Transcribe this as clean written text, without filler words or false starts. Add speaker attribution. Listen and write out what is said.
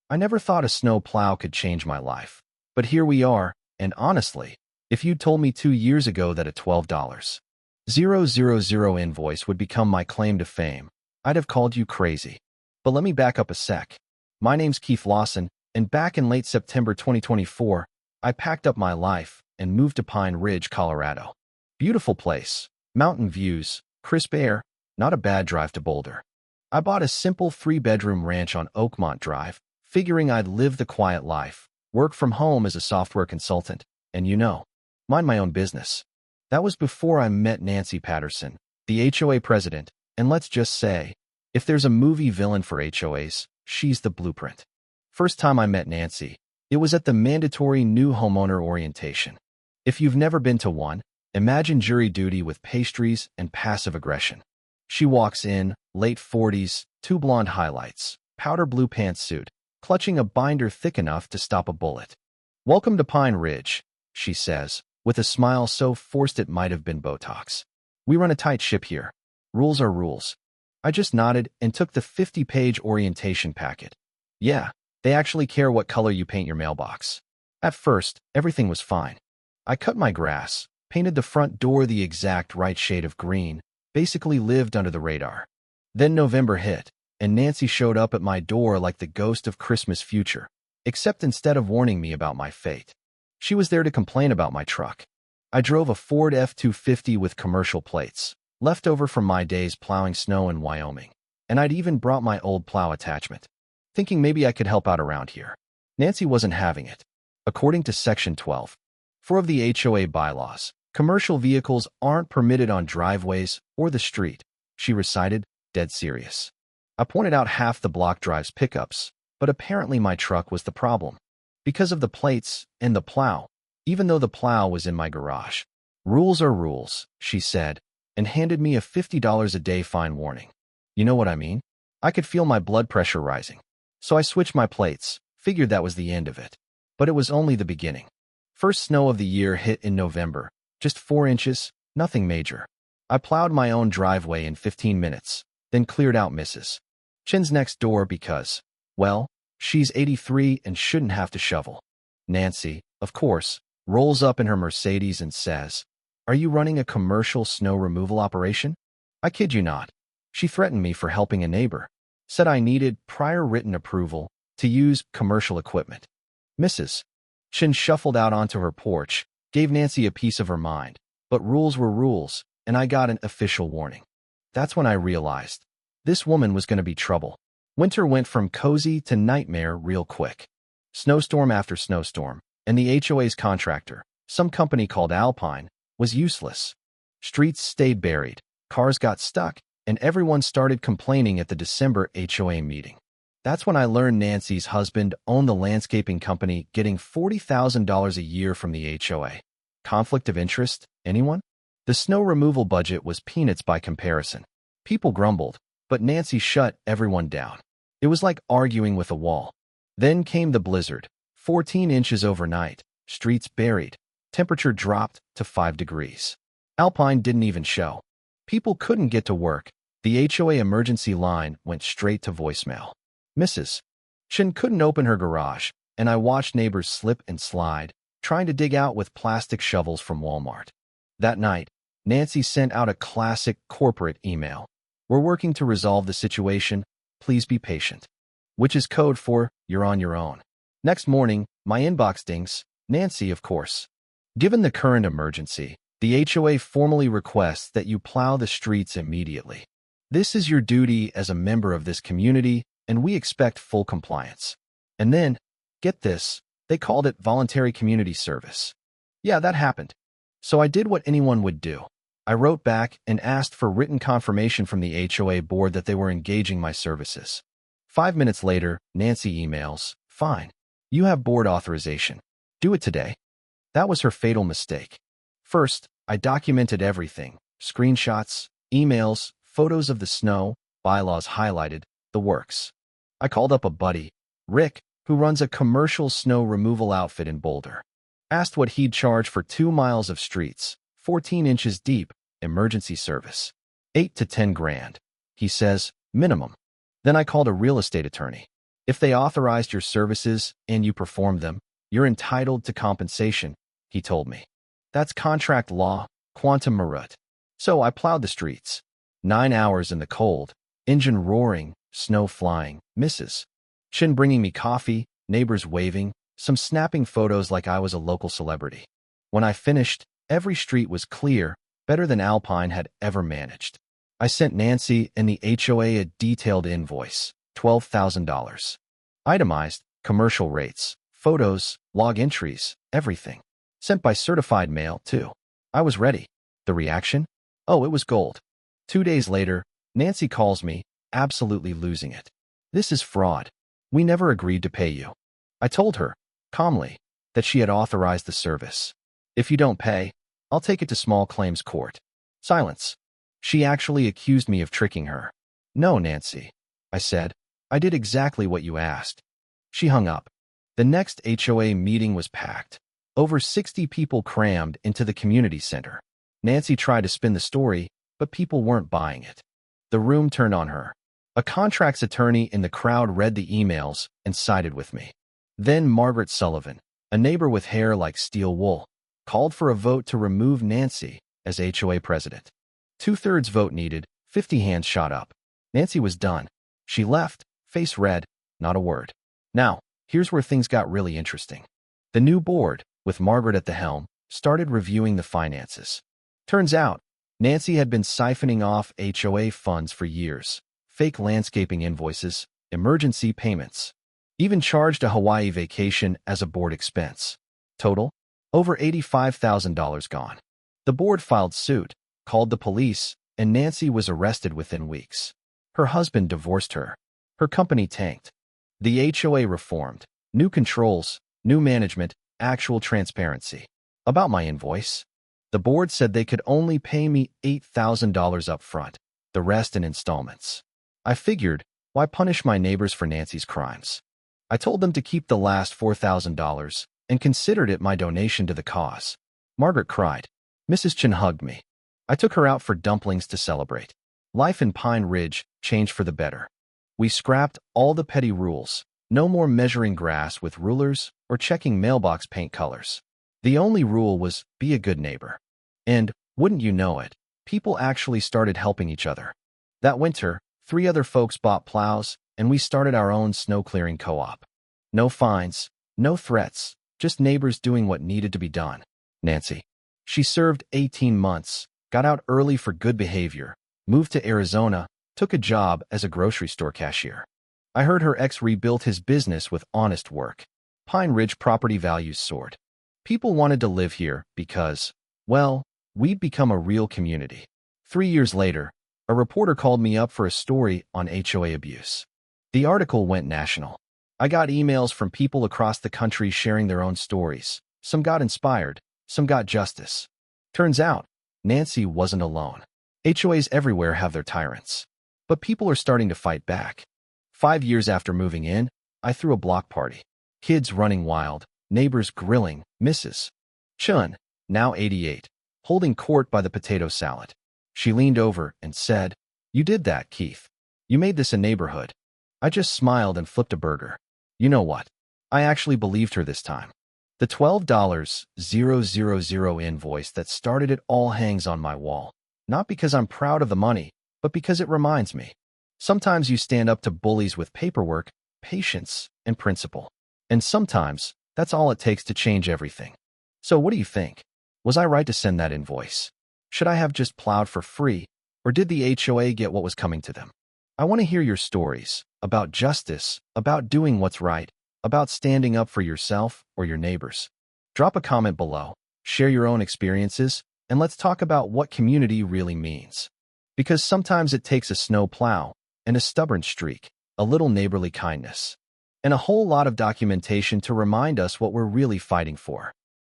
Speaker 1: I never thought a snow plow could change my life. But here we are, and honestly, if you'd told me 2 years ago that a $12,000 invoice would become my claim to fame, I'd have called you crazy. But let me back up a sec. My name's Keith Lawson, and back in late September 2024, I packed up my life and moved to Pine Ridge, Colorado. Beautiful place, mountain views, crisp air, not a bad drive to Boulder. I bought a simple 3-bedroom ranch on Oakmont Drive, figuring I'd live the quiet life, work from home as a software consultant, and mind my own business. That was before I met Nancy Patterson, the HOA president, and let's just say, if there's a movie villain for HOAs, she's the blueprint. First time I met Nancy, it was at the mandatory new homeowner orientation. If you've never been to one, imagine jury duty with pastries and passive aggression. She walks in, late 40s, 2 blonde highlights, powder blue pantsuit, clutching a binder thick enough to stop a bullet. "Welcome to Pine Ridge," she says, with a smile so forced it might have been Botox. "We run a tight ship here. Rules are rules." I just nodded and took the 50-page orientation packet. Yeah, they actually care what color you paint your mailbox. At first, everything was fine. I cut my grass, painted the front door the exact right shade of green, basically lived under the radar. Then November hit, and Nancy showed up at my door like the ghost of Christmas future, except instead of warning me about my fate, she was there to complain about my truck. I drove a Ford F-250 with commercial plates, left over from my days plowing snow in Wyoming, and I'd even brought my old plow attachment, thinking maybe I could help out around here. Nancy wasn't having it. According to Section 12.4 of the HOA bylaws, commercial vehicles aren't permitted on driveways or the street, she recited, dead serious. I pointed out half the block drives pickups, but apparently my truck was the problem. Because of the plates and the plow, even though the plow was in my garage. "Rules are rules," she said, and handed me a $50 a day fine warning. You know what I mean? I could feel my blood pressure rising. So I switched my plates, figured that was the end of it. But it was only the beginning. First snow of the year hit in November, just 4 inches, nothing major. I plowed my own driveway in 15 minutes, then cleared out Mrs. Chin's next door because, well, she's 83 and shouldn't have to shovel. Nancy, of course, rolls up in her Mercedes and says, "Are you running a commercial snow removal operation?" I kid you not. She threatened me for helping a neighbor, said I needed prior written approval to use commercial equipment. Mrs. Chin shuffled out onto her porch, gave Nancy a piece of her mind, but rules were rules, and I got an official warning. That's when I realized this woman was going to be trouble. Winter went from cozy to nightmare real quick. Snowstorm after snowstorm, and the HOA's contractor, some company called Alpine, was useless. Streets stayed buried, cars got stuck, and everyone started complaining at the December HOA meeting. That's when I learned Nancy's husband owned the landscaping company, getting $40,000 a year from the HOA. Conflict of interest? Anyone? The snow removal budget was peanuts by comparison. People grumbled, but Nancy shut everyone down. It was like arguing with a wall. Then came the blizzard, 14 inches overnight, streets buried, temperature dropped to 5 degrees. Alpine didn't even show. People couldn't get to work. The HOA emergency line went straight to voicemail. Mrs. Chin couldn't open her garage, and I watched neighbors slip and slide, trying to dig out with plastic shovels from Walmart. That night, Nancy sent out a classic corporate email. "We're working to resolve the situation. Please be patient." Which is code for, "You're on your own." Next morning, my inbox dings, Nancy, of course. "Given the current emergency, the HOA formally requests that you plow the streets immediately. This is your duty as a member of this community, and we expect full compliance." And then, get this, they called it voluntary community service. Yeah, that happened. So I did what anyone would do. I wrote back and asked for written confirmation from the HOA board that they were engaging my services. 5 minutes later, Nancy emails, "Fine. You have board authorization. Do it today." That was her fatal mistake. First, I documented everything, screenshots, emails, photos of the snow, bylaws highlighted, the works. I called up a buddy, Rick, who runs a commercial snow removal outfit in Boulder. Asked what he'd charge for 2 miles of streets, 14 inches deep, emergency service. 8 to 10 grand. He says, minimum. Then I called a real estate attorney. If they authorized your services and you performed them, you're entitled to compensation, he told me. That's contract law, quantum merit. So I plowed the streets. 9 hours in the cold, engine roaring, snow flying, Mrs. Chin bringing me coffee, neighbors waving, some snapping photos like I was a local celebrity. When I finished, every street was clear, better than Alpine had ever managed. I sent Nancy and the HOA a detailed invoice, $12,000. Itemized, commercial rates, photos, log entries, everything. Sent by certified mail, too. I was ready. The reaction? Oh, it was gold. 2 days later, Nancy calls me, absolutely losing it. This is fraud. We never agreed to pay you. I told her, calmly, that she had authorized the service. If you don't pay, I'll take it to small claims court. Silence. She actually accused me of tricking her. No, Nancy, I said. I did exactly what you asked. She hung up. The next HOA meeting was packed. Over 60 people crammed into the community center. Nancy tried to spin the story, but people weren't buying it. The room turned on her. A contracts attorney in the crowd read the emails and sided with me. Then Margaret Sullivan, a neighbor with hair like steel wool, called for a vote to remove Nancy as HOA president. 2/3 vote needed, 50 hands shot up. Nancy was done. She left, face red, not a word. Now, here's where things got really interesting. The new board, with Margaret at the helm, started reviewing the finances. Turns out, Nancy had been siphoning off HOA funds for years. Fake landscaping invoices, emergency payments. Even charged a Hawaii vacation as a board expense. Total? Over $85,000 gone. The board filed suit, called the police, and Nancy was arrested within weeks. Her husband divorced her. Her company tanked. The HOA reformed. New controls, new management, actual transparency. About my invoice, the board said they could only pay me $8,000 up front, the rest in installments. I figured, why punish my neighbors for Nancy's crimes? I told them to keep the last $4,000 and considered it my donation to the cause. Margaret cried. Mrs. Chin hugged me. I took her out for dumplings to celebrate. Life in Pine Ridge changed for the better. We scrapped all the petty rules. No more measuring grass with rulers or checking mailbox paint colors. The only rule was be a good neighbor. And, wouldn't you know it, people actually started helping each other. That winter, 3 other folks bought plows, and we started our own snow-clearing co-op. No fines, no threats, just neighbors doing what needed to be done. Nancy. She served 18 months, got out early for good behavior, moved to Arizona, took a job as a grocery store cashier. I heard her ex rebuilt his business with honest work. Pine Ridge property values soared. People wanted to live here because, well, we'd become a real community. 3 years later, a reporter called me up for a story on HOA abuse. The article went national. I got emails from people across the country sharing their own stories. Some got inspired, some got justice. Turns out, Nancy wasn't alone. HOAs everywhere have their tyrants. But people are starting to fight back. 5 years after moving in, I threw a block party. Kids running wild, neighbors grilling, Mrs. Chun, now 88, holding court by the potato salad. She leaned over and said, "You did that, Keith. You made this a neighborhood." I just smiled and flipped a burger. You know what? I actually believed her this time. The $12,000 invoice that started it all hangs on my wall. Not because I'm proud of the money, but because it reminds me. Sometimes you stand up to bullies with paperwork, patience, and principle. And sometimes, that's all it takes to change everything. So what do you think? Was I right to send that invoice? Should I have just plowed for free, or did the HOA get what was coming to them? I want to hear your stories about justice, about doing what's right, about standing up for yourself or your neighbors. Drop a comment below, share your own experiences, and let's talk about what community really means. Because sometimes it takes a snow plow and a stubborn streak, a little neighborly kindness, and a whole lot of documentation to remind us what we're really fighting for.